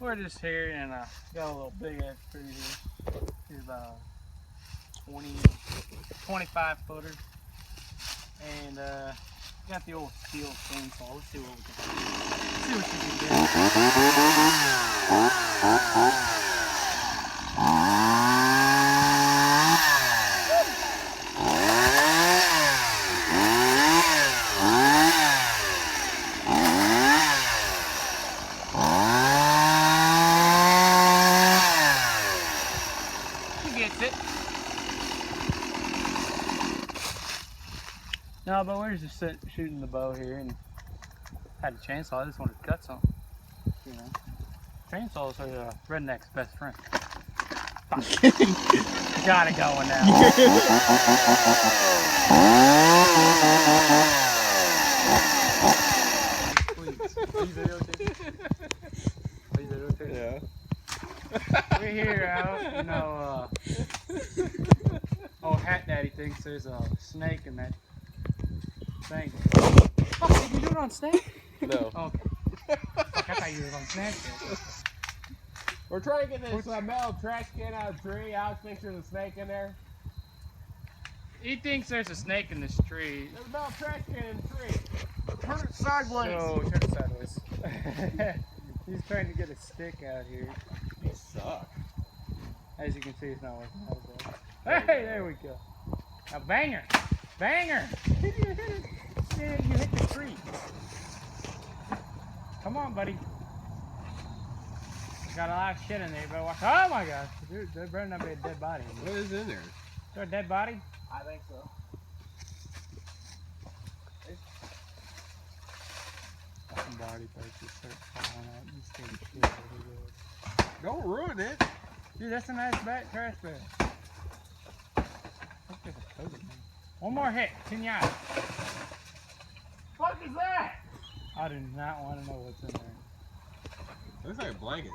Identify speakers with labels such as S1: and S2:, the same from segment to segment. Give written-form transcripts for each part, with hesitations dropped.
S1: we're just here and got a little big ass tree here. He's about 25 footer. And got the old steel chainsaw. Let's see what we can do. Let's see what you can No, but we're just shooting the bow here and had a chainsaw. I just wanted to cut something. You know, chainsaws are Redneck's best friend. Got it going now.
S2: Yeah.
S1: We're here out, you know, old Hat Daddy thinks there's a snake in that thing. Oh, did you do it on snake?
S2: No.
S1: Okay. Fuck, I thought you did it on snake.
S2: We're trying to get this metal trash can out of the tree. Alex thinks there's a snake in there.
S1: He thinks there's a snake in this tree.
S2: There's a metal trash can in the tree.
S1: Turn it sideways.
S2: So, turn it sideways.
S1: He's trying to get a stick out here.
S2: You suck.
S1: As you can see, it's not working out as well. Hey, there we go. A banger. Banger. You hit the tree. Come on, buddy. Got a lot of shit in there. You better watch. Oh my gosh. Dude, there better not be a dead body.
S2: What is in there?
S1: Is there a dead body?
S2: I think so.
S1: Body parts just start falling out. You stay shit everywhere.
S2: Don't ruin it.
S1: Dude, that's a nice trash bag. One more hit. Kenyatta.
S2: What is that?
S1: I do not want to know what's in there.
S2: Looks like a blanket.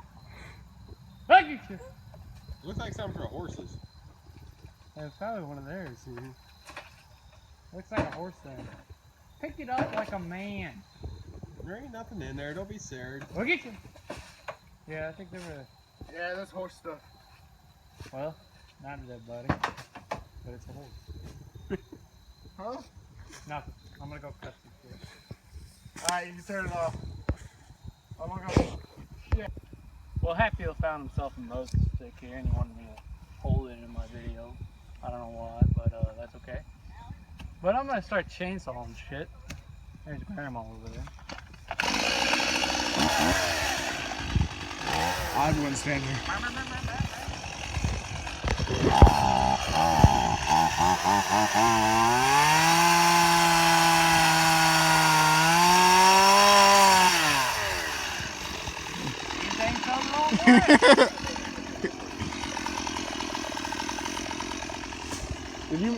S1: Look at you.
S2: Looks like something for horses.
S1: It's probably one of theirs, dude. Looks like a horse thing. Pick it up like a man.
S2: There ain't nothing in there. Don't be scared.
S1: Look at you. Yeah, I think they were.
S2: Yeah, that's horse stuff.
S1: Well, not a dead body, but it's a horse.
S2: Huh?
S1: Nothing. I'm gonna go cut some shit.
S2: Alright, you can turn it off. I'm gonna go.
S1: Shit. Well, Hatfield found himself a Moses stick here and he wanted me to hold it in my video. I don't know why, but that's okay. But I'm gonna start chainsawing shit. There's Grandma over there.
S2: Odd one standing here.
S1: You think something wrong with it?
S2: Did you?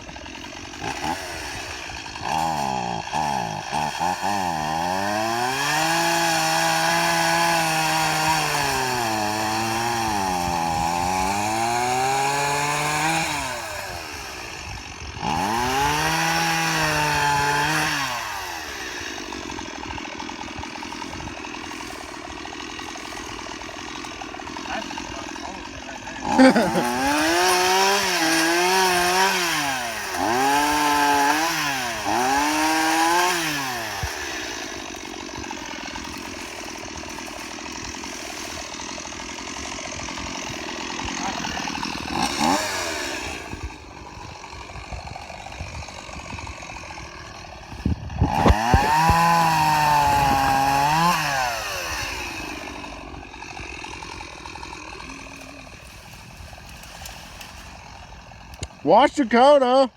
S2: Watch Dakota.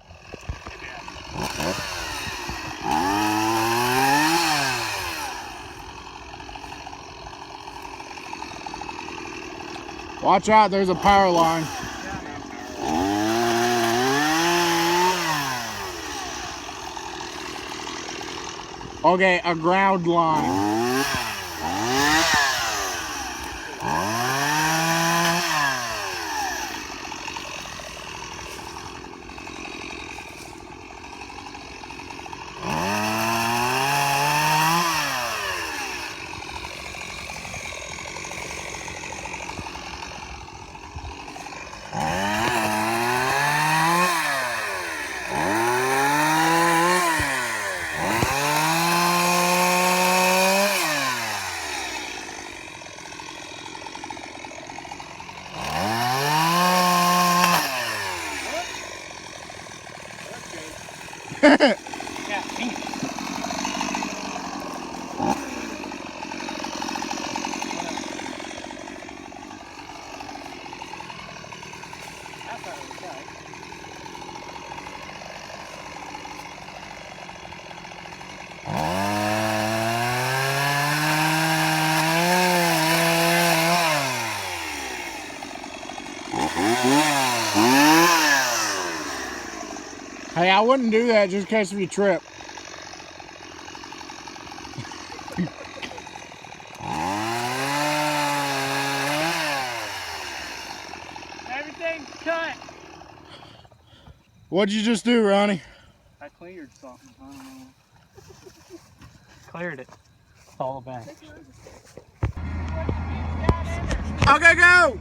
S2: Watch out, there's a power line. Okay, a ground line.
S3: I wouldn't do that just in case if you trip.
S1: Everything's cut.
S3: What'd you just do, Ronnie?
S1: I cleared something. I don't know. Cleared it. It's all back.
S3: Okay, go!